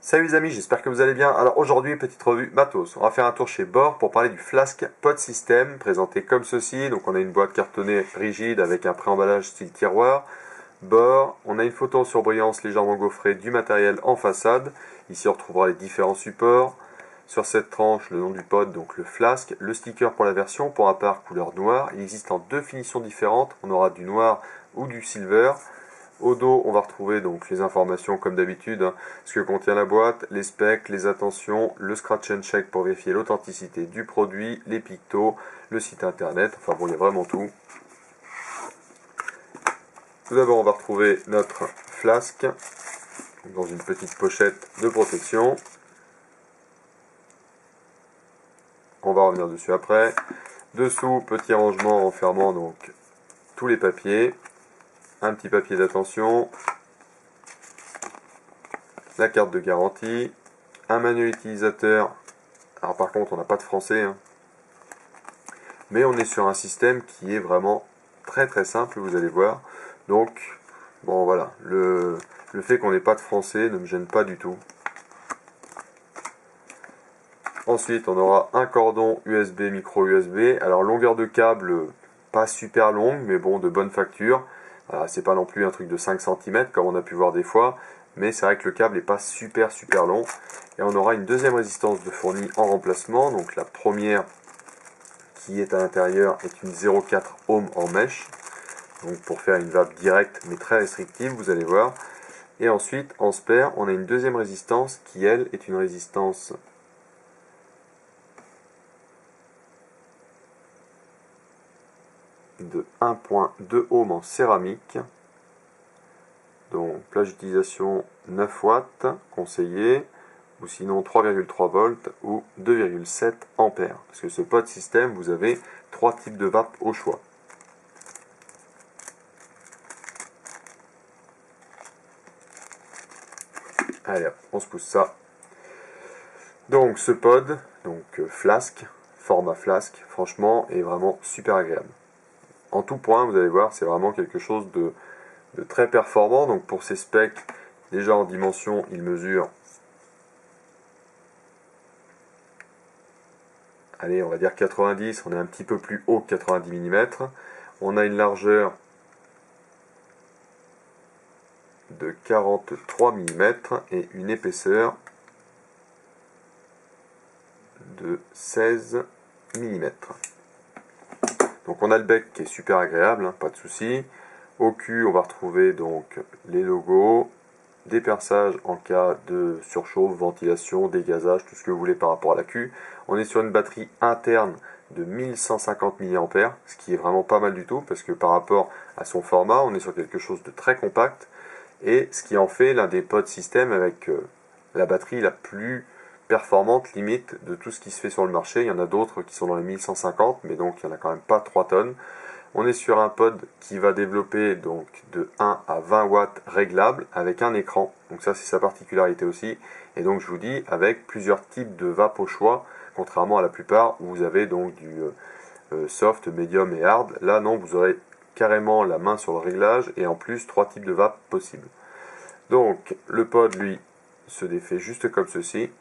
Salut les amis, j'espère que vous allez bien. Alors aujourd'hui, petite revue matos. On va faire un tour chez Bohr pour parler du Flask Pod System, présenté comme ceci. Donc on a une boîte cartonnée rigide avec un pré-emballage style tiroir. Bohr, on a une photo en surbrillance légèrement gaufrée du matériel en façade. Ici on retrouvera les différents supports. Sur cette tranche, le nom du pod, donc le Flask, le sticker pour la version, pour un part couleur noire. Il existe en deux finitions différentes. On aura du noir ou du silver. Au dos, on va retrouver donc les informations comme d'habitude, ce que contient la boîte, les specs, les attentions, le scratch and check pour vérifier l'authenticité du produit, les pictos, le site internet, enfin bon, il y a vraiment tout. Tout d'abord, on va retrouver notre flasque dans une petite pochette de protection. On va revenir dessus après. Dessous, petit rangement renfermant donc tous les papiers, un petit papier d'attention, la carte de garantie, un manuel utilisateur. Alors par contre, on n'a pas de français, mais on est sur un système qui est vraiment très simple, vous allez voir. Donc, bon voilà, le fait qu'on n'ait pas de français ne me gêne pas du tout. Ensuite, on aura un cordon USB, micro USB. Alors longueur de câble, pas super longue, mais bon, de bonne facture. Voilà, c'est pas non plus un truc de 5 cm comme on a pu voir des fois, mais c'est vrai que le câble n'est pas super long. Et on aura une deuxième résistance de fournie en remplacement. Donc la première qui est à l'intérieur est une 0,4 ohm en mèche. Donc pour faire une vape directe mais très restrictive, vous allez voir. Et ensuite, en spare, on a une deuxième résistance qui, elle, est une résistance de 1,2 ohm en céramique. Donc plage d'utilisation 9 watts conseillé, ou sinon 3,3 volts ou 2,7 ampères. Parce que ce pod système, vous avez trois types de vape au choix. Allez, on se pousse ça. Donc ce pod, donc flasque, format flasque, franchement, est vraiment super agréable. En tout point, vous allez voir, c'est vraiment quelque chose de très performant. Donc pour ses specs, déjà en dimension, il mesure, allez, on va dire 90, on est un petit peu plus haut que 90 mm. On a une largeur de 43 mm et une épaisseur de 16 mm. Donc on a le bec qui est super agréable, pas de souci. Au cul, on va retrouver donc les logos, des perçages en cas de surchauffe, ventilation, dégazage, tout ce que vous voulez par rapport à la queue. On est sur une batterie interne de 1150 mAh, ce qui est vraiment pas mal du tout, parce que par rapport à son format, on est sur quelque chose de très compact, et ce qui en fait l'un des pod système avec la batterie la plus performante limite de tout ce qui se fait sur le marché. Il y en a d'autres qui sont dans les 1150, mais donc il n'y en a quand même pas 3 tonnes. On est sur un pod qui va développer donc de 1 à 20 watts réglable avec un écran. Donc ça c'est sa particularité aussi. Et donc je vous dis avec plusieurs types de vape au choix, contrairement à la plupart où vous avez donc du soft, medium et hard. Là non, vous aurez carrément la main sur le réglage et en plus 3 types de vape possibles. Donc le pod lui se défait juste comme ceci.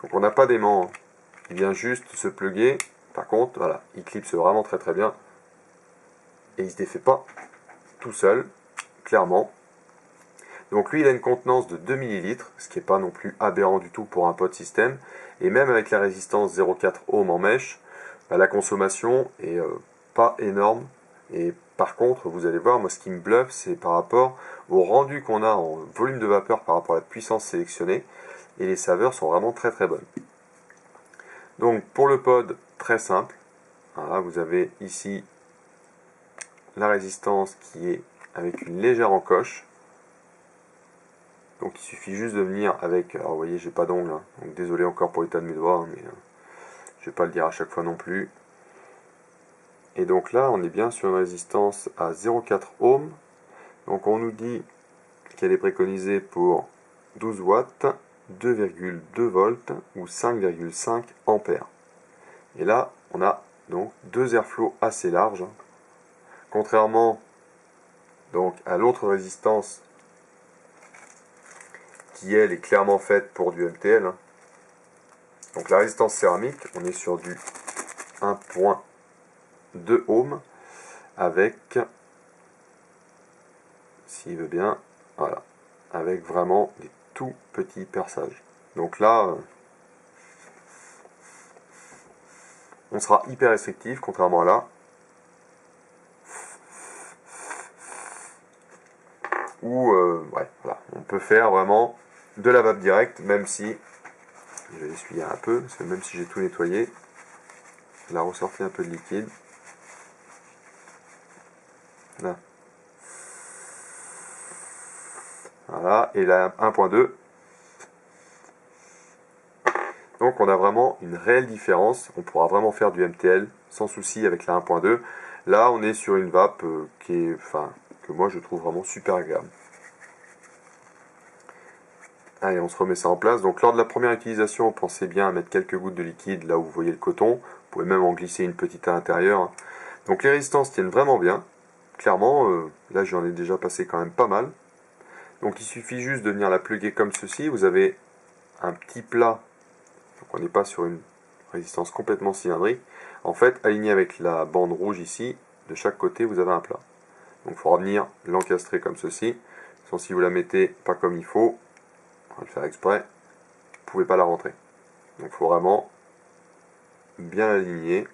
Donc on n'a pas d'aimant, il vient juste se plugger. Par contre, voilà, il clipse vraiment très bien. Et il ne se défait pas tout seul, clairement. Donc lui, il a une contenance de 2 ml, ce qui n'est pas non plus aberrant du tout pour un pod système. Et même avec la résistance 0,4 ohm en mèche, la consommation est pas énorme. Et par contre, vous allez voir, moi ce qui me bluffe, c'est par rapport au rendu qu'on a en volume de vapeur par rapport à la puissance sélectionnée. Et les saveurs sont vraiment très bonnes. Donc pour le pod, très simple. Voilà, vous avez ici la résistance qui est avec une légère encoche. Donc il suffit juste de venir avec, alors vous voyez j'ai pas d'ongle, donc désolé encore pour l'état de mes doigts, mais je vais pas le dire à chaque fois non plus. Et donc là on est bien sur une résistance à 0,4 ohm. Donc on nous dit qu'elle est préconisée pour 12 watts, 2,2 volts ou 5,5 ampères. Et là on a donc deux airflows assez larges. Contrairement donc à l'autre résistance qui elle est clairement faite pour du MTL. Donc la résistance céramique, on est sur du 1.2 ohms avec, s'il veut bien, voilà, avec vraiment des tout petits perçages. Donc là, on sera hyper restrictif, contrairement à là, où ouais, voilà, on peut faire vraiment de la vape directe, même si, je vais essuyer un peu, parce que même si j'ai tout nettoyé, il a ressorti un peu de liquide. Là. Voilà, et là 1.2. Donc on a vraiment une réelle différence, on pourra vraiment faire du MTL sans souci avec la 1.2. Là on est sur une vape qui est, enfin, que moi je trouve vraiment super agréable. Allez, on se remet ça en place. Donc lors de la première utilisation, pensez bien à mettre quelques gouttes de liquide là où vous voyez le coton. Vous pouvez même en glisser une petite à l'intérieur. Donc les résistances tiennent vraiment bien. Clairement, là j'en ai déjà passé quand même pas mal. Donc il suffit juste de venir la plugger comme ceci. Vous avez un petit plat. Donc on n'est pas sur une résistance complètement cylindrique. En fait, aligné avec la bande rouge ici, de chaque côté vous avez un plat. Donc il faudra venir l'encastrer comme ceci. Sinon, si vous la mettez pas comme il faut, on va le faire exprès, vous ne pouvez pas la rentrer. Donc il faut vraiment bien l'aligner.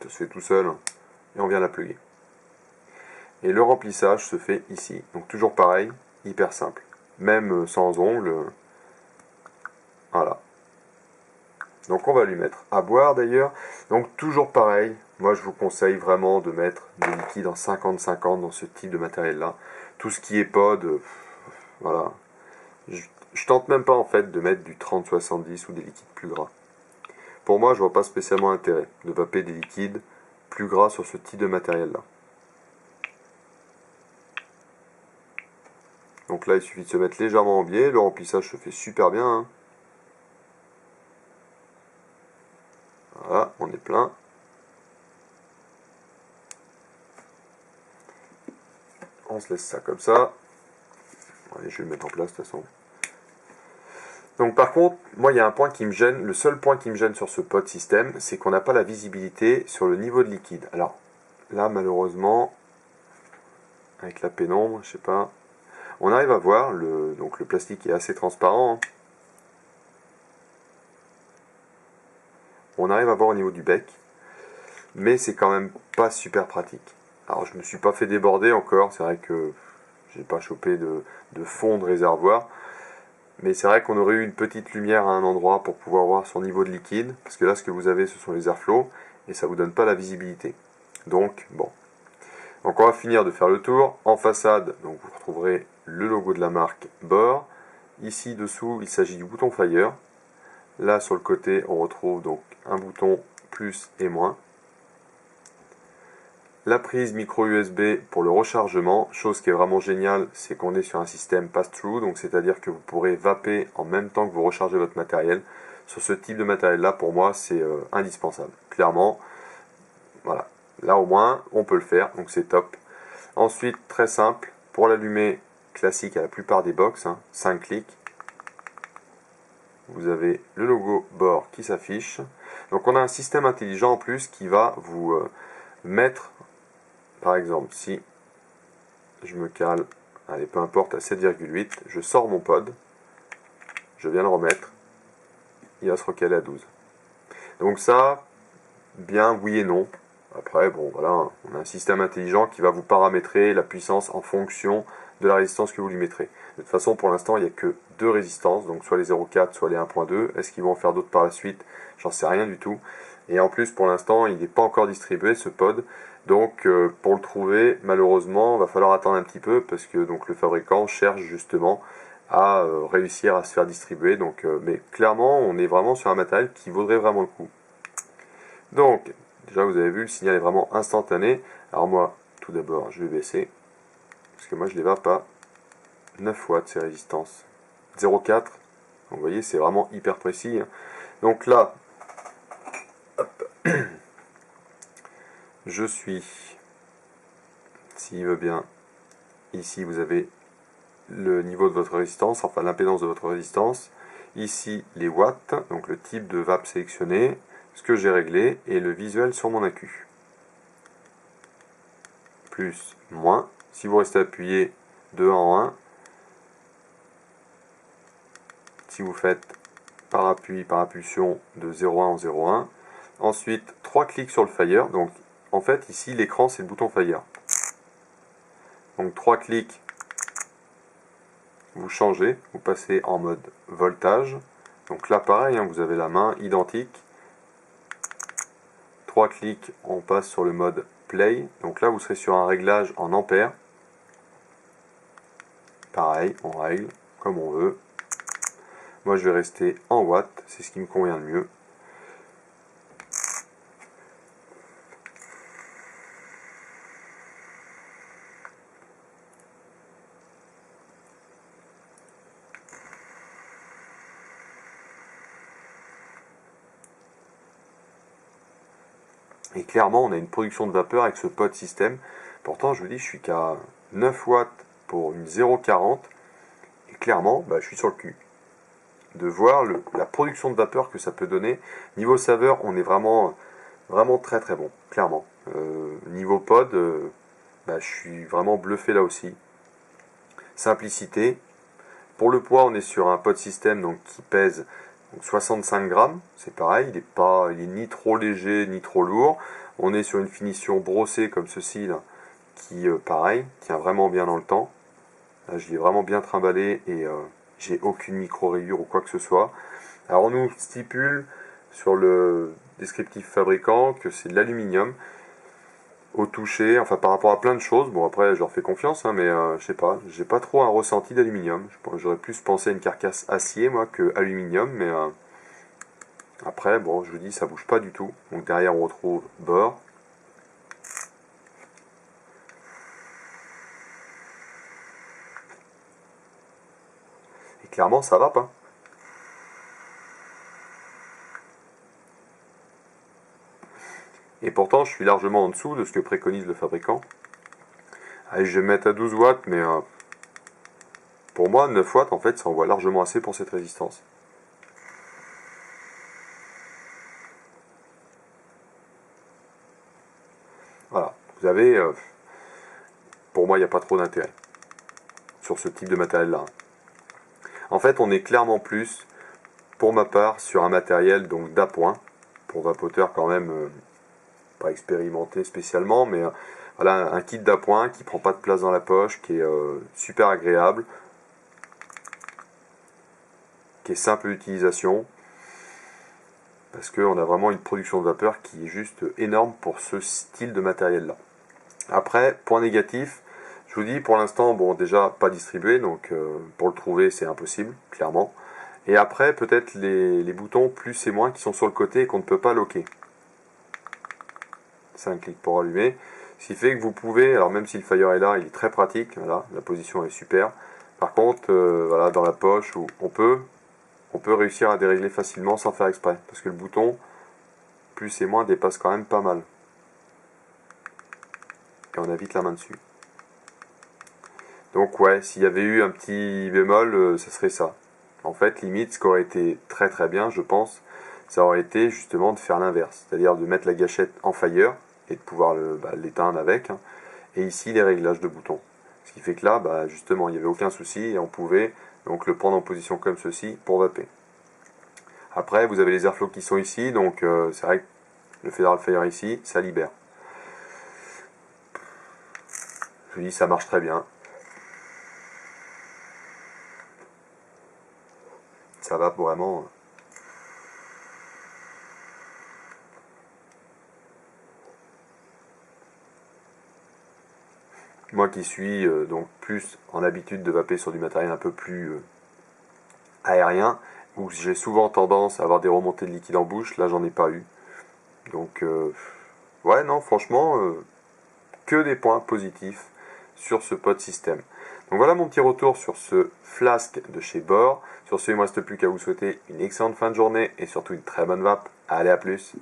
Ça se fait tout seul et on vient la plugger. Et le remplissage se fait ici. Donc toujours pareil, hyper simple. Même sans ongles. Voilà. Donc on va lui mettre à boire d'ailleurs. Donc toujours pareil, moi je vous conseille vraiment de mettre des liquides en 50-50 dans ce type de matériel là. Tout ce qui est pod, voilà. Je tente même pas en fait de mettre du 30-70 ou des liquides plus gras. Pour moi je vois pas spécialement intérêt de vaper des liquides plus gras sur ce type de matériel là. Donc là il suffit de se mettre légèrement en biais, le remplissage se fait super bien. Hein. Voilà, on est plein. On se laisse ça comme ça. Allez, je vais le mettre en place de toute façon. Donc par contre, moi il y a un point qui me gêne, le seul point qui me gêne sur ce pod système, c'est qu'on n'a pas la visibilité sur le niveau de liquide. Alors là malheureusement, avec la pénombre, je sais pas, on arrive à voir, donc le plastique est assez transparent. On arrive à voir au niveau du bec, mais c'est quand même pas super pratique. Alors je me suis pas fait déborder encore, c'est vrai que j'ai pas chopé de fond de réservoir. Mais c'est vrai qu'on aurait eu une petite lumière à un endroit pour pouvoir voir son niveau de liquide, parce que là ce que vous avez ce sont les airflows, et ça ne vous donne pas la visibilité. Donc bon. Donc on va finir de faire le tour. En façade, donc vous retrouverez le logo de la marque Bohr. Ici dessous, il s'agit du bouton Fire. Là sur le côté, on retrouve donc un bouton plus et moins. La prise micro USB pour le rechargement, chose qui est vraiment géniale, c'est qu'on est sur un système pass-through, donc c'est-à-dire que vous pourrez vaper en même temps que vous rechargez votre matériel. Sur ce type de matériel-là, pour moi, c'est indispensable. Clairement, voilà. Là au moins, on peut le faire, donc c'est top. Ensuite, très simple, pour l'allumer classique à la plupart des box, 5 clics. Vous avez le logo Bohr qui s'affiche. Donc on a un système intelligent en plus qui va vous mettre, par exemple, si je me cale, allez, peu importe, à 7,8, je sors mon pod, je viens le remettre, il va se recaler à 12. Donc ça, bien oui et non. Après, bon, voilà, on a un système intelligent qui va vous paramétrer la puissance en fonction de la résistance que vous lui mettrez. De toute façon, pour l'instant, il n'y a que 2 résistances, donc soit les 0,4, soit les 1.2. Est-ce qu'ils vont en faire d'autres par la suite? J'en sais rien du tout. Et en plus, pour l'instant, il n'est pas encore distribué, ce pod. Donc, pour le trouver, malheureusement, il va falloir attendre un petit peu, parce que donc, le fabricant cherche justement à réussir à se faire distribuer. Donc, mais clairement, on est vraiment sur un matériel qui vaudrait vraiment le coup. Donc, déjà vous avez vu, le signal est vraiment instantané. Alors moi, tout d'abord, je vais baisser. Parce que moi, je les vape à 9 watts, ces résistances. 0,4. Donc, vous voyez, c'est vraiment hyper précis. Donc là, hop, je suis, s'il veut bien, ici vous avez le niveau de votre résistance, enfin l'impédance de votre résistance. Ici les watts, donc le type de vape sélectionné, ce que j'ai réglé et le visuel sur mon accu. Plus, moins. Si vous restez appuyé de 1 en 1, si vous faites par appui, par impulsion de 0,1 en 0,1. Ensuite, 3 clics sur le Fire. Donc, en fait, ici, l'écran, c'est le bouton Fire. Donc, 3 clics, vous changez, vous passez en mode voltage. Donc là, pareil, hein, vous avez la main identique. 3 clics, on passe sur le mode Play. Donc là, vous serez sur un réglage en ampères. Pareil, on règle comme on veut. Moi, je vais rester en watts, c'est ce qui me convient le mieux. Et clairement, on a une production de vapeur avec ce pod système. Pourtant, je vous dis, je suis qu'à 9 watts pour une 0,40. Et clairement, je suis sur le cul. De voir la production de vapeur que ça peut donner. Niveau saveur, on est vraiment très très bon, clairement. Niveau pod, je suis vraiment bluffé là aussi. Simplicité. Pour le poids, on est sur un pod système donc, qui pèse 65 grammes. C'est pareil, il est ni trop léger ni trop lourd. On est sur une finition brossée comme ceci là, qui pareil, tient vraiment bien dans le temps. Là, je l'ai vraiment bien trimballé et j'ai aucune micro-rayure ou quoi que ce soit. Alors on nous stipule sur le descriptif fabricant que c'est de l'aluminium au toucher, enfin par rapport à plein de choses. Bon après je leur fais confiance, hein, mais je sais pas, j'ai pas trop un ressenti d'aluminium. J'aurais plus pensé à une carcasse acier moi que aluminium, mais après bon je vous dis ça bouge pas du tout. Donc derrière on retrouve bord. Et clairement ça va pas. Et pourtant, je suis largement en dessous de ce que préconise le fabricant. Allez, je vais mettre à 12 watts, mais pour moi, 9 watts, en fait, ça envoie largement assez pour cette résistance. Voilà, vous avez, pour moi, il n'y a pas trop d'intérêt sur ce type de matériel-là. En fait, on est clairement plus, pour ma part, sur un matériel donc d'appoint, pour vapoteur quand même, pas expérimenté spécialement, mais voilà, un kit d'appoint qui prend pas de place dans la poche, qui est super agréable, qui est simple d'utilisation, parce qu'on a vraiment une production de vapeur qui est juste énorme pour ce style de matériel là. Après, point négatif, je vous dis pour l'instant, bon déjà pas distribué, donc pour le trouver c'est impossible, clairement. Et après peut-être les boutons plus et moins qui sont sur le côté et qu'on ne peut pas loquer. C'est un clic pour allumer. Ce qui fait que vous pouvez, alors même si le Fire est là, il est très pratique, voilà, la position est super. Par contre, voilà, dans la poche, où on peut réussir à dérégler facilement sans faire exprès. Parce que le bouton, plus et moins, dépasse quand même pas mal. Et on a vite la main dessus. Donc ouais, s'il y avait eu un petit bémol, ce serait ça. En fait, limite, ce qui aurait été très très bien, je pense, ça aurait été justement de faire l'inverse. C'est-à-dire de mettre la gâchette en Fire et de pouvoir l'éteindre avec. Hein. Et ici, les réglages de boutons. Ce qui fait que là, justement, il n'y avait aucun souci et on pouvait donc le prendre en position comme ceci pour vaper. Après, vous avez les airflows qui sont ici, donc c'est vrai que le Federal Fire ici, ça libère. Je vous dis, ça marche très bien. Ça va vraiment. Moi qui suis donc plus en habitude de vaper sur du matériel un peu plus aérien, où j'ai souvent tendance à avoir des remontées de liquide en bouche, là j'en ai pas eu. Donc ouais non franchement que des points positifs sur ce pod système. Donc voilà mon petit retour sur ce flasque de chez Bor. Sur ce, il ne me reste plus qu'à vous souhaiter une excellente fin de journée et surtout une très bonne vape. Allez, à plus!